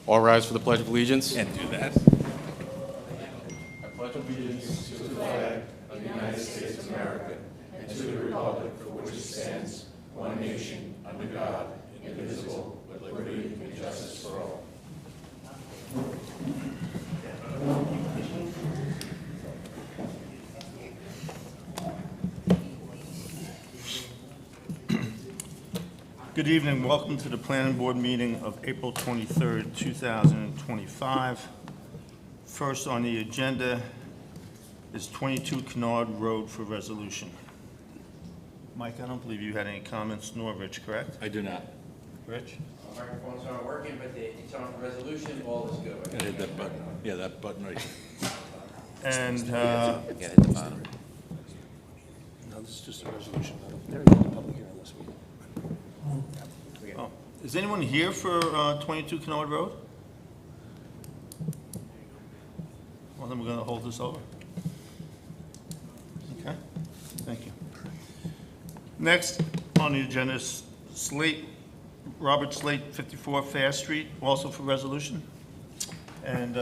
All rise for the Pledge of Allegiance. And do that. I pledge allegiance to the flag of the United States of America and to the republic for which it stands, one nation, under God, indivisible, with liberty and justice for all. Good evening. Welcome to the Planning Board meeting of April 23rd, 2025. First on the agenda is 22 Kennard Road for resolution. Mike, I don't believe you had any comments, nor Rich, correct? I do not. Rich? Microphones aren't working, but it's on for resolution, all is good. I hit that button. Yeah, that button right there. And, Yeah, hit the bottom. no, this is just a resolution. Oh, is anyone here for 22 Kennard Road? Well, then we're going to hold this over. Okay, thank you. Next on the agenda is Robert Slate, 54 Fair Street, also for resolution. And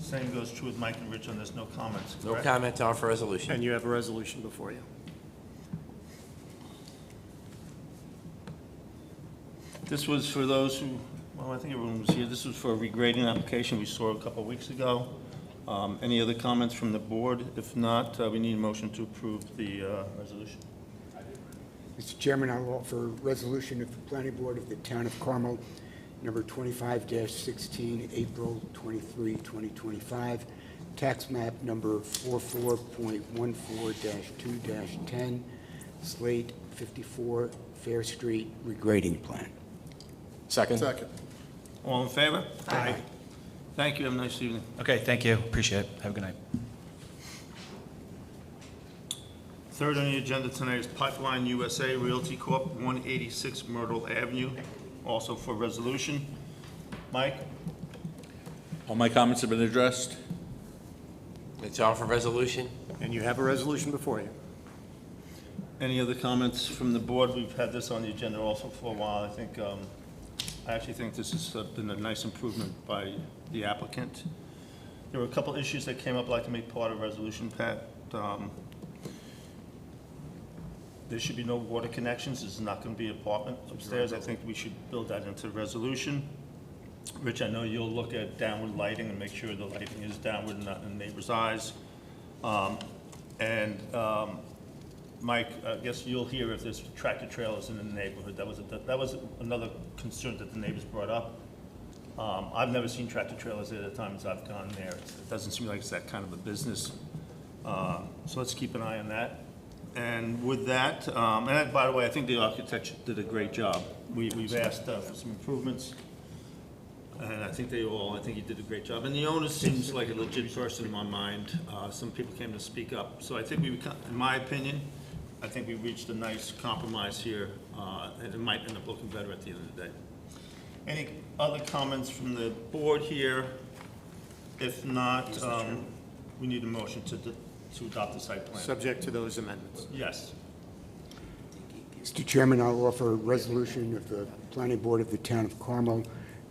same goes true with Mike and Rich on this, no comments, No correct? comment on for resolution. And you have a resolution before you. This was for those who, well, I think everyone was here. This was for a regrading application we saw a couple of weeks ago. Any other comments from the board? If not, we need a motion to approve the resolution. Mr. Chairman, I'll offer resolution of the Planning Board of the Town of Carmel, number 25-16, April 23, 2025, tax map number 44.14-2-10, Slate 54 Fair Street regrading plan. Second. All in favor? Aye. Thank you. Have a nice evening. Okay, thank you. Appreciate it. Have a good night. Third on the agenda tonight is Pipeline USA Realty Corp., 186 Myrtle Avenue, also for resolution. Mike? All my comments have been addressed. It's on for resolution. And you have a resolution before you. Any other comments from the board? We've had this on the agenda also for a while. I actually think this has been a nice improvement by the applicant. There were a couple issues that came up I'd like to make part of the resolution, Pat. There should be no water connections. This is not going to be an apartment upstairs. I think we should build that into the resolution. Rich, I know you'll look at downward lighting and make sure the lighting is downward and not in the neighbor's eyes. Mike, I guess you'll hear if there's tractor trailers in the neighborhood. That was another concern that the neighbors brought up. I've never seen tractor trailers there the times I've gone there. It doesn't seem like it's that kind of a business. So let's keep an eye on that. And with that, by the way, I think the architect did a great job. We've asked for some improvements, and I think he did a great job. And the owner seems like a legit person in my mind. Some people came to speak up. So I think in my opinion, I think we reached a nice compromise here, and it might end up looking better at the end of the day. Any other comments from the board here? If not, we need a motion to adopt the site plan. Subject to those amendments. Yes. Mr. Chairman, I'll offer a resolution of the Planning Board of the Town of Carmel,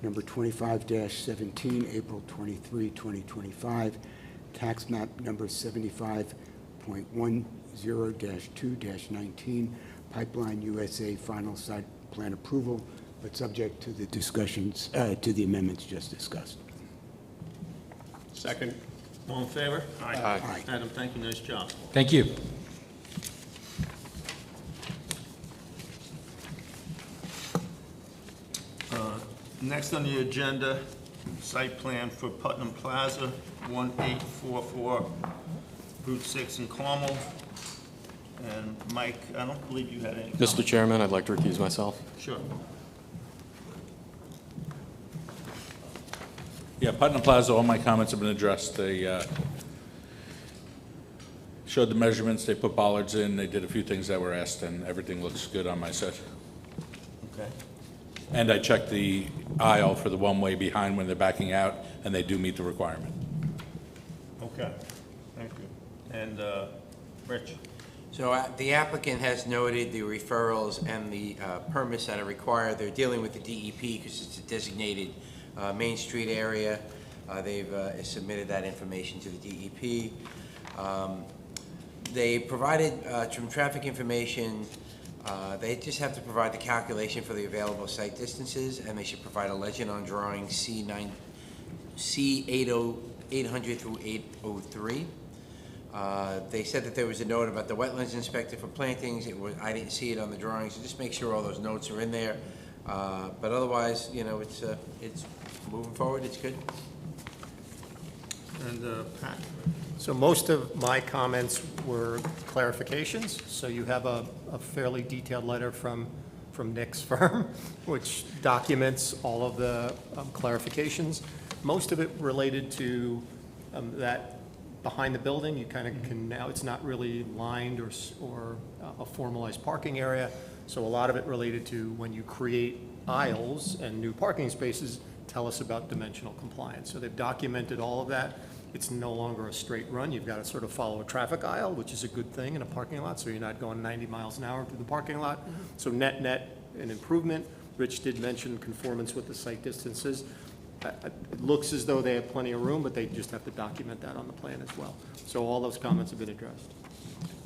number 25-17, April 23, 2025, tax map number 75.10-2-19, Pipeline USA final site plan approval, but subject to the discussions, to the amendments just discussed. Second. All in favor? Aye. Adam, thank you. Nice job. Thank you. Next on the agenda, site plan for Putnam Plaza, 1844 Route 6 in Carmel. And Mike, I don't believe you had any comments. Mr. Chairman, I'd like to recuse myself. Sure. Yeah, Putnam Plaza, all my comments have been addressed. They showed the measurements, they put bollards in, they did a few things that were asked, and everything looks good on my set. Okay. And I checked the aisle for the one-way behind when they're backing out, and they do meet the requirement. Okay. Thank you. And Rich? So the applicant has noted the referrals and the permits that are required. They're dealing with the DEP because it's a designated Main Street area. They've submitted that information to the DEP. They provided some traffic information. They just have to provide the calculation for the available site distances, and they should provide a legend on drawing C800 through 803. They said that there was a note about the wetlands inspector for plantings. I didn't see it on the drawing, so just make sure all those notes are in there. But otherwise, you know, it's moving forward. It's good. And Pat? So most of my comments were clarifications. So you have a fairly detailed letter from Nick's firm, which documents all of the clarifications. Most of it related to that behind the building, you kind of can, now it's not really lined or a formalized parking area. So a lot of it related to when you create aisles and new parking spaces, tell us about dimensional compliance. So they've documented all of that. It's no longer a straight run. You've got to sort of follow a traffic aisle, which is a good thing in a parking lot, so you're not going 90 miles an hour through the parking lot. So net, an improvement. Rich did mention conformance with the site distances. It looks as though they have plenty of room, but they just have to document that on the plan as well. So all those comments have been addressed.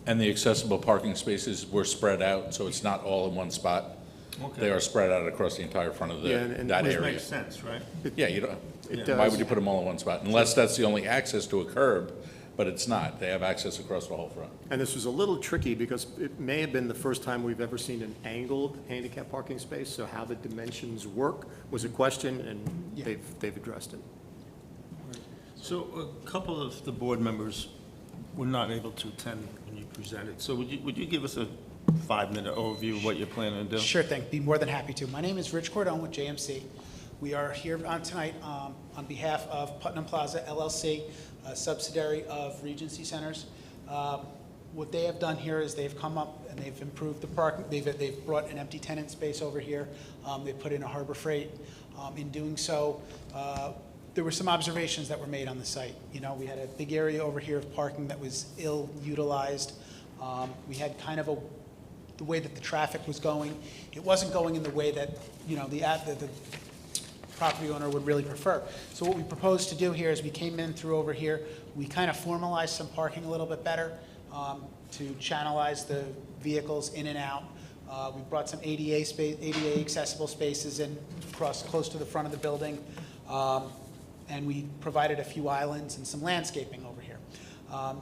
And the accessible parking spaces were spread out, so it's not all in one spot. Okay. They are spread out across the entire front of Yeah, and that Which area. makes sense, right? Yeah, you don't, It why does. would you put them all in one spot? Unless that's the only access to a curb, but it's not. They have access across the whole front. And this was a little tricky because it may have been the first time we've ever seen an angled handicap parking space, so how the dimensions work was a question, and they've addressed it. So a couple of the board members were not able to attend when you presented. So would you give us a 5-minute overview of what you're planning to do? Sure thing, be more than happy to. My name is Rich Cordone with JMC. We are here on tonight on behalf of Putnam Plaza LLC, a subsidiary of Regency Centers. What they have done here is they've come up and they've improved the parking. They've brought an empty tenant space over here. They put in a Harbor Freight. In doing so, there were some observations that were made on the site. You know, we had a big area over here of parking that was ill-utilized. We had kind of the way that the traffic was going. It wasn't going in the way that, you know, the property owner would really prefer. So what we proposed to do here is we came in through over here. We kind of formalized some parking a little bit better to channelize the vehicles in and out. We brought some ADA accessible spaces in close to the front of the building. And we provided a few islands and some landscaping over here.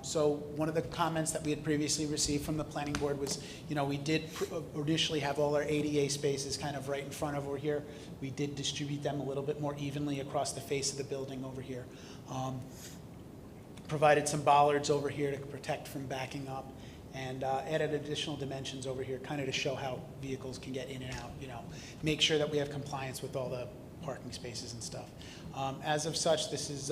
So one of the comments that we had previously received from the planning board was, you know, we did initially have all our ADA spaces kind of right in front of over here. We did distribute them a little bit more evenly across the face of the building over here. Provided some bollards over here to protect from backing up, and added additional dimensions over here kind of to show how vehicles can get in and out, you know, make sure that we have compliance with all the parking spaces and stuff. As of such, this is,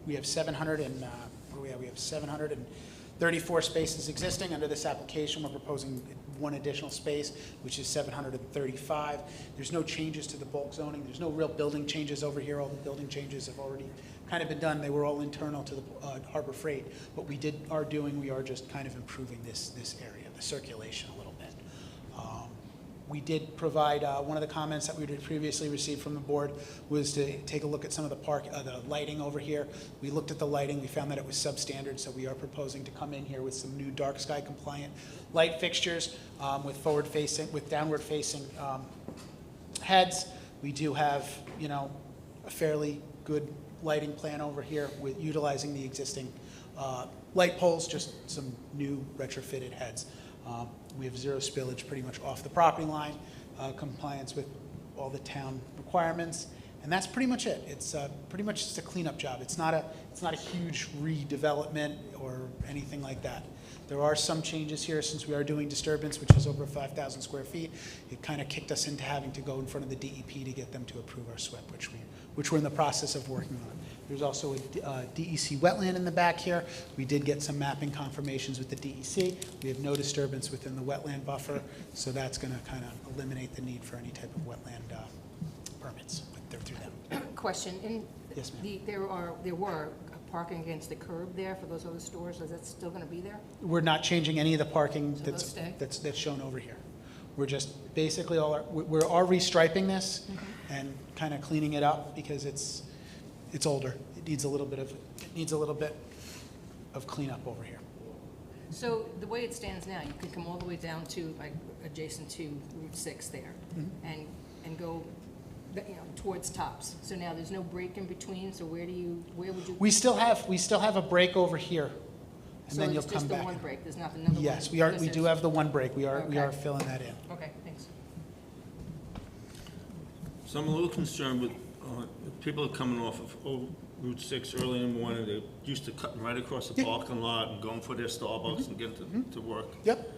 we have 734 spaces existing. Under this application, we're proposing one additional space, which is 735. There's no changes to the bulk zoning. There's no real building changes over here. All the building changes have already kind of been done. They were all internal to the Harbor Freight. What we are just kind of improving this area, the circulation a little bit. We did provide, one of the comments that we had previously received from the board was to take a look at some of the lighting over here. We looked at the lighting, we found that it was substandard, so we are proposing to come in here with some new dark sky compliant light fixtures with downward facing heads. We do have, you know, a fairly good lighting plan over here with utilizing the existing light poles, just some new retrofitted heads. We have zero spillage pretty much off the property line, compliance with all the town requirements, and that's pretty much it. It's pretty much just a cleanup job. It's not a huge redevelopment or anything like that. There are some changes here since we are doing disturbance, which is over 5,000 square feet. It kind of kicked us into having to go in front of the DEP to get them to approve our SWIP, which we're in the process of working on. There's also a DEC wetland in the back here. We did get some mapping confirmations with the DEC. We have no disturbance within the wetland buffer, so that's going to kind of eliminate the need for any type of wetland permits through them. Question, Yes, ma'am. there were parking against the curb there for those other stores, is that still going to be there? We're not changing any of the parking So they'll stay? that's shown over here. We're just basically we're restriping this, and kind of cleaning it up because it's older. It needs a little bit of cleanup over here. So the way it stands now, you could come all the way down to, like, adjacent to Route 6 there, and go, towards Tops. So now there's no break in between, so where would you? We still have a break over here, and then you'll So come it's just the back. one break, there's not another one? Yes, we because do there's- have the one break. We are Okay. filling that in. Okay, thanks. So I'm a little concerned with, people are coming off of Route 6 early in the morning, they're used to cutting right across the parking lot and going for their Starbucks and getting to work. Yep.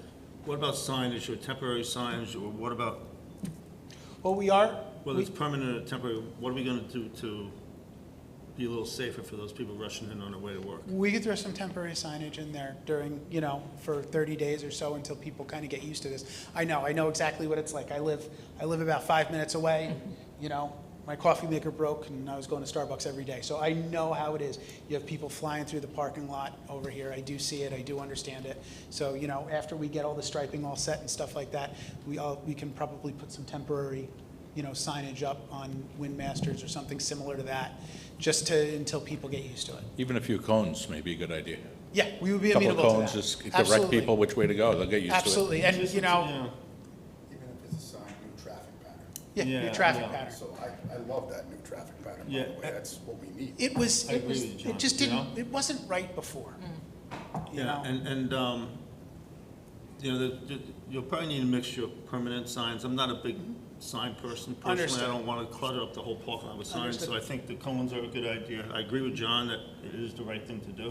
What about signage or temporary signage, or what about, Well, whether it's permanent or temporary, what are we gonna do to be a little safer for those people rushing in on their way to work? we could throw some temporary signage in there during, for 30 days or so until people kind of get used to this. I know exactly what it's like. I live about 5 minutes away, my coffee maker broke and I was going to Starbucks every day. So I know how it is. You have people flying through the parking lot over here. I do see it, I do understand it. So, after we get all the striping all set and stuff like that, we can probably put some temporary, signage up on Windmasters or something similar to that, just until people get used to it. Even a few cones may be a good idea. Yeah, we would be Couple of amenable to cones, that. just direct Absolutely. people which way to go, they'll get used to it. Absolutely, and, Yeah. Even if it's a sign, new traffic pattern. your Yeah, traffic yeah. pattern. So I love that new traffic pattern, by Yeah. the way, that's what we need. It was, I agree with you, John, it just you didn't, it wasn't right before. You know? And you'll probably need a mixture of permanent signs. I'm not a big sign person personally. Understood. I don't want to clutter up the whole parking lot with signs, so Understood. I think the cones are a good idea. I agree with John that it is the right thing to do.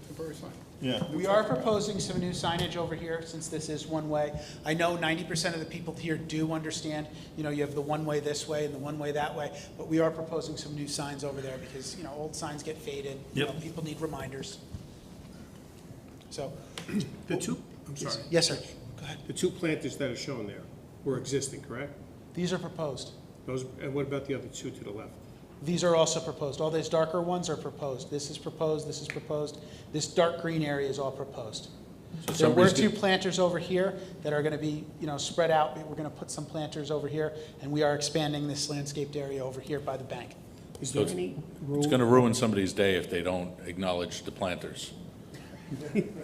Temporary sign. Yeah. We are proposing some new signage over here, since this is one way. I know 90% of the people here do understand, you have the one way this way and the one way that way, but we are proposing some new signs over there because, old signs get faded. Yep. People need reminders. So, I'm sorry, yes, sir, go ahead. the two planters that are shown there were existing, correct? These are proposed. Those, and what about the other two to the left? These are also proposed. All those darker ones are proposed. This is proposed, this is proposed. This dark green area is all proposed. So There were somebody's two go- planters over here that are going to be, spread out. We're going to put some planters over here, and we are expanding this landscaped area over here by the bank. Is So there any It's rule? gonna ruin somebody's day if they don't acknowledge the planters.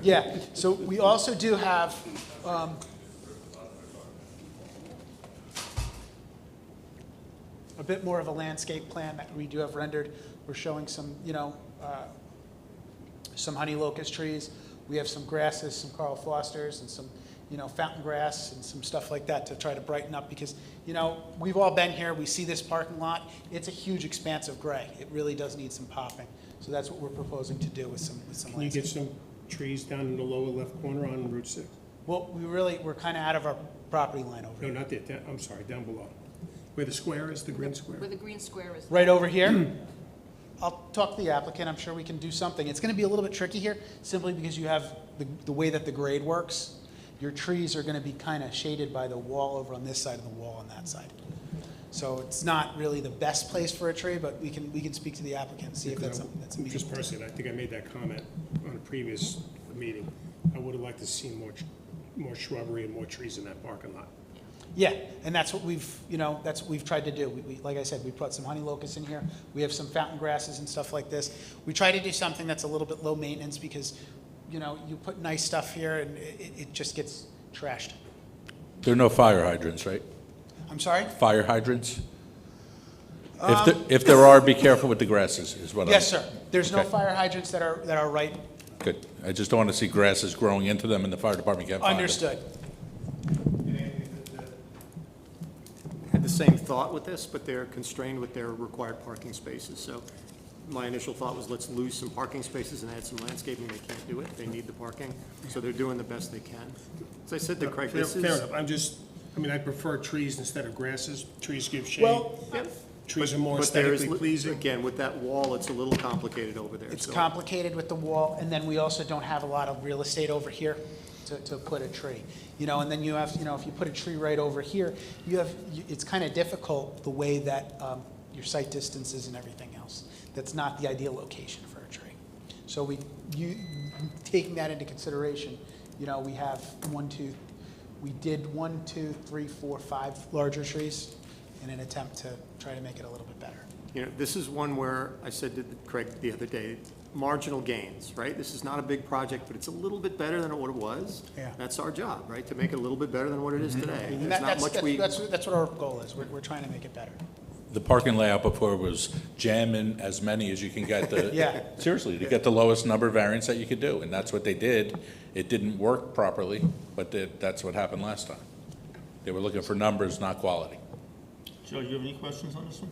Yeah, so we also do have, a bit more of a landscape plan that we do have rendered. We're showing some, some honey locust trees. We have some grasses, some Carl Fosters, and some, fountain grass and some stuff like that to try to brighten up because, we've all been here. We see this parking lot. It's a huge expanse of gray. It really does need some popping. So that's what we're proposing to do with some Can you get landscape. some trees down in the lower left corner on Route 6? Well, we're kind of out of our property line over No, here. not there, I'm sorry, down below. Where the square is, the green square? Where the green square is. Right over here. I'll talk to the applicant, I'm sure we can do something. It's gonna be a little bit tricky here, simply because you have the way that the grade works. Your trees are gonna be kind of shaded by the wall over on this side of the wall on that side. So it's not really the best place for a tree, but we can speak to the applicant, and see if that's something that's Just amenable. personally, I think I made that comment on a previous meeting. I would have liked to see more shrubbery and more trees in that parking lot. Yeah, and that's what we've tried to do. We like I said, we put some honey locusts in here. We have some fountain grasses and stuff like this. We try to do something that's a little bit low maintenance because, you put nice stuff here and it just gets trashed. There are no fire hydrants, right? I'm sorry? Fire hydrants? If there are, be careful with the grasses, is what I'm... Yes, sir. There's no Okay. fire hydrants that are right. Good. I just don't want to see grasses growing into them and the fire department can't find them. Understood. Had the same thought with this, but they're constrained with their required parking spaces. So my initial thought was let's lose some parking spaces and add some landscaping. They can't do it. They need the parking. So they're doing the best they can. As I said to Craig, Fair this is... fair enough, I prefer trees instead of grasses. Trees give shade. Well, Trees are more But there is, aesthetically pleasing. again, with that wall, it's a little complicated over there. it's so- complicated with the wall, and then we also don't have a lot of real estate over here to put a tree. And then you have, if you put a tree right over here, it's kind of difficult the way that your site distances and everything else. That's not the ideal location for a tree. So taking that into consideration, we have we did 1, 2, 3, 4, 5 larger trees, in an attempt to try to make it a little bit better. You know, this is one where I said to Craig the other day, marginal gains, right? This is not a big project, but it's a little bit better than what it was. Yeah. That's our job, right? To make it a little bit better than what it is today. And There's not much we. that's what our goal is. We're trying to make it better. The parking layout before was jam in as many as you can get the. Yeah. Seriously, to get the lowest number of variants that you could do, and that's what they did. It didn't work properly, but that's what happened last time. They were looking for numbers, not quality. Joe, you have any questions on this one?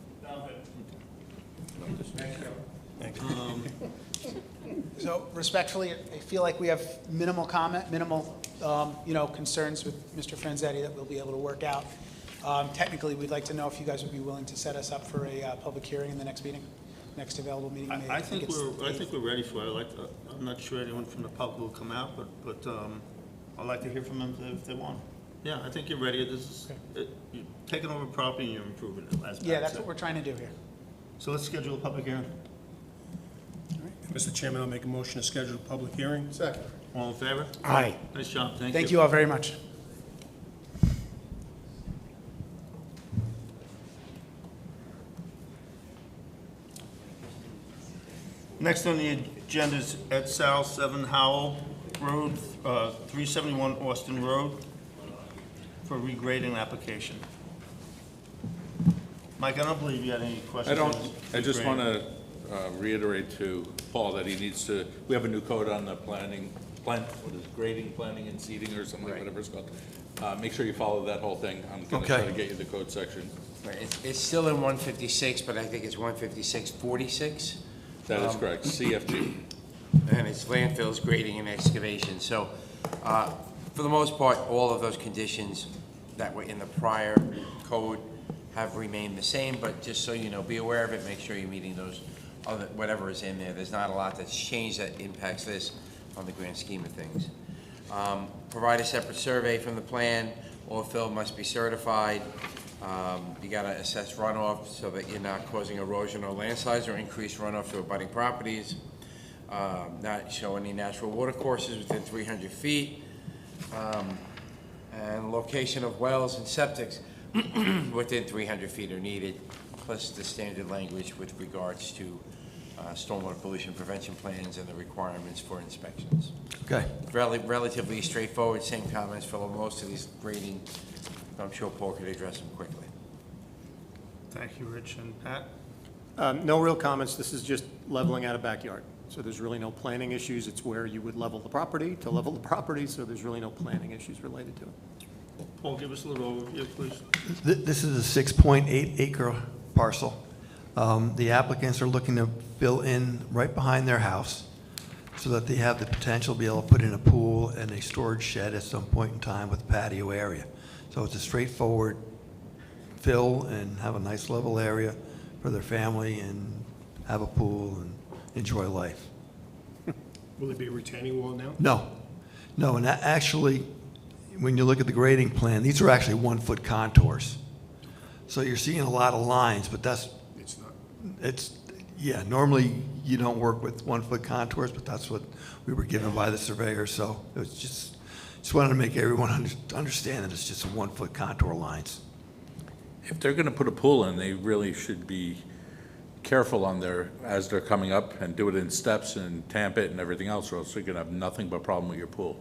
So respectfully, I feel like we have minimal comment, minimal, concerns with Mr. Franzetti that we'll be able to work out. Technically, we'd like to know if you guys would be willing to set us up for a public hearing in the next meeting, next available meeting. I think we're ready for it. I'm not sure anyone from the public will come out, but I'd like to hear from them if they want. Yeah, I think you're ready. You're taking over property and you're improving it, as Yeah, Pat that's said. what we're trying to do here. So let's schedule a public hearing. Mr. Chairman, I'll make a motion to schedule a public hearing. Second. All in favor? Aye. Nice job, thank you. Thank you all very much. Next on the agenda is Ed Sal, 7 Howell Road, 371 Austin Road, for regrading application. Mike, I don't believe you had any questions. I don't, on this I just want regrading. to reiterate to Paul that he needs to, we have a new code on the what is it, grading, planning, and seating, or something, whatever it's called. Make sure you follow that whole thing. I'm gonna try to get you the code section. Right, it's still in 156, but I think it's 156-46. That is correct, CFG. And it's landfills, grading, and excavation. So, for the most part, all of those conditions that were in the prior code have remained the same, but just so you know, be aware of it, make sure you're meeting those, whatever is in there. There's not a lot that's changed that impacts this on the grand scheme of things. Provide a separate survey from the plan. All fill must be certified. You gotta assess runoff so that you're not causing erosion or landslides or increased runoff to abutting properties. Not show any natural water courses within 300 feet. And location of wells and septics within 300 feet are needed, plus the standard language with regards to stormwater pollution prevention plans and the requirements for inspections. Okay. Relatively straightforward, same comments for most of these grading. I'm sure Paul could address them quickly. Thank you, Rich and Pat. No real comments. This is just leveling out a backyard. So there's really no planning issues. It's where you would level the property to level the property, so there's really no planning issues related to it. Paul, give us a little overview, please. This is a 6.8 acre parcel. The applicants are looking to fill in right behind their house so that they have the potential to be able to put in a pool and a storage shed at some point in time with patio area. So it's a straightforward fill and have a nice level area for their family and have a pool and enjoy life. Will there be a retaining wall now? No, and actually, when you look at the grading plan, these are actually 1-foot contours. So you're seeing a lot of lines, but It's not. yeah, normally you don't work with 1-foot contours, but that's what we were given by the surveyor, so it was just wanted to make everyone understand that it's just 1-foot contour lines. If they're gonna put a pool in, they really should be careful as they're coming up and do it in steps and tamp it and everything else, or else you're gonna have nothing but problem with your pool.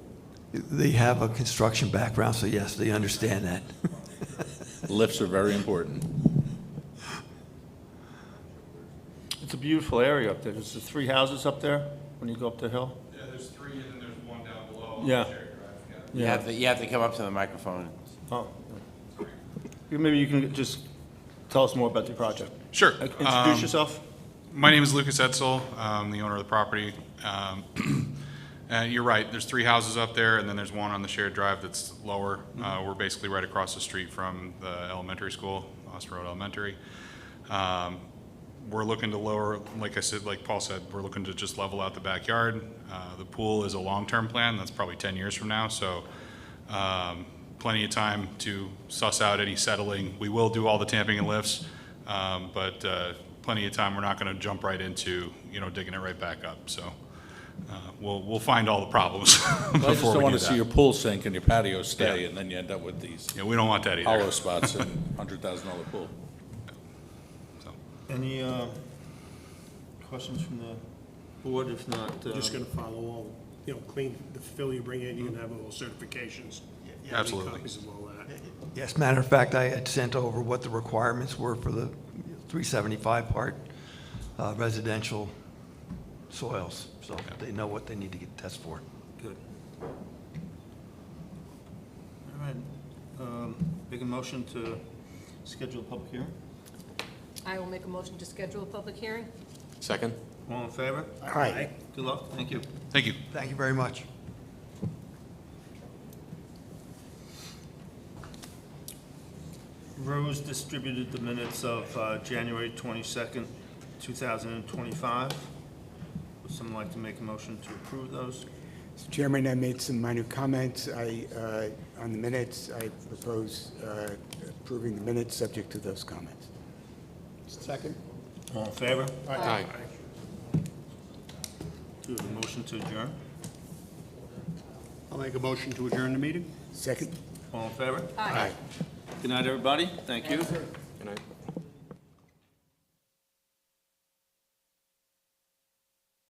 They have a construction background, so yes, they understand that. Lifts are very important. It's a beautiful area up there. There's the 3 houses up there when you go up the hill. Yeah, there's 3 and then there's 1 down below. Yeah. On the shared drive, You have to come up to the microphone. Oh. Maybe you can just tell us more about the project. Sure. Introduce yourself. My name is Lucas Edsel. I'm the owner of the property. And you're right, there's 3 houses up there, and then there's 1 on the shared drive that's lower. We're basically right across the street from the elementary school, Austin Road Elementary. We're looking to lower, like I said, like Paul said, we're looking to just level out the backyard. The pool is a long-term plan. That's probably 10 years from now, so plenty of time to suss out any settling. We will do all the tamping and lifts, but plenty of time. We're not going to jump right into, digging it right back up. So we'll find all the problems I just before don't we want do to see that. your pool sink and your patio stay, Yeah. and then you end up with these Yeah, we don't want that either. hollow spots and $100,000 pool. So, Any questions from the board? If not, Just gonna follow all, clean, the fill you bring in, you can have all certifications. Absolutely. Copies of all that. Yes, matter of fact, I had sent over what the requirements were for the 375 part residential soils, so they know what they need to get tests for. Good. All right. Make a motion to schedule a public hearing? I will make a motion to schedule a public hearing. Second? All in favor? Aye. Good luck. Thank you. thank you. Thank you very much. Rose distributed the minutes of January 22nd, 2025. Would someone like to make a motion to approve those? Mr. Chairman, I made some minor comments. On the minutes, I propose approving the minutes subject to those comments. Second? All in favor? Aye. Do we have a motion to adjourn? I'll make a motion to adjourn the meeting. Second? All in favor? Aye. Good night, everybody. Thank you. Good night.